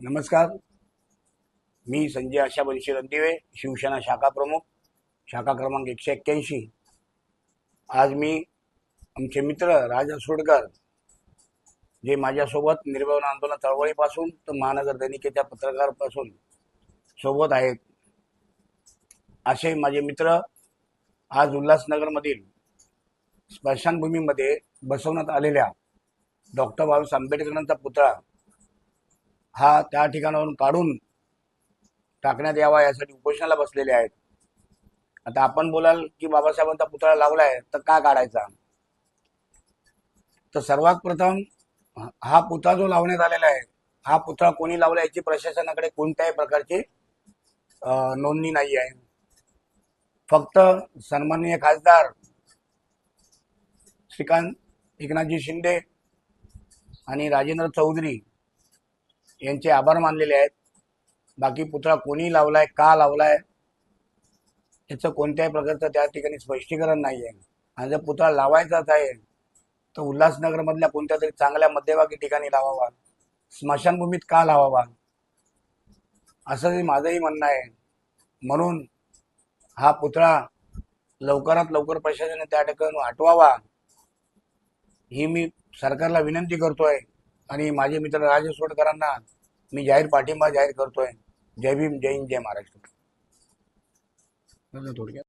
नमस्कार. मी संजय आशाबंशी रणदिवे, शिवसेना शाखा प्रमुख, शाखा क्रमांक 181. आज मी आमचे मित्र राजा सोडकर, जे माझ्यासोबत निर्भय आंदोलन चळवळीपासून तर महानगर दैनिकेच्या पत्रकारापासून सोबत आहेत, असे माझे मित्र आज उल्हासनगरमधील स्मशानभूमीमध्ये बसवण्यात आलेल्या डॉक्टर बाबासाहेब आंबेडकरांचा पुतळा हा त्या ठिकाणावरून काढून टाकण्यात यावा यासाठी उपोषणाला बसलेले आहेत. आता आपण बोलाल की बाबासाहेबांचा पुतळा लावलाय तर का काढायचा? तर सर्वात प्रथम हा पुतळा जो लावण्यात आलेला आहे, हा पुतळा कोणी लावला याची प्रशासनाकडे कोणत्याही प्रकारची नोंदणी नाही आहे. फक्त सन्माननीय खासदार श्रीकांत एकनाथजी शिंदे आणि राजेंद्र चौधरी यांचे आभार मानलेले आहेत. बाकी पुतळा कोणी लावलाय, का लावलाय याचं कोणत्याही प्रकारचं त्या ठिकाणी स्पष्टीकरण नाही आहे. आणि जर पुतळा लावायचाच आहे तर उल्हासनगर मधल्या कोणत्या तरी चांगल्या मध्यभागी ठिकाणी लावावा, स्मशानभूमीत का लावावा, असं माझंही म्हणणं आहे. म्हणून हा पुतळा लवकरात लवकर प्रशासनाने त्या ठिकाणी हटवावा ही मी सरकारला विनंती करतोय. आणि माझे मित्र राजे सोडकरांना मी जाहीर पाठिंबा जाहीर करतोय. जय भीम, जय हिंद, जय महाराष्ट्र. थोडक्यात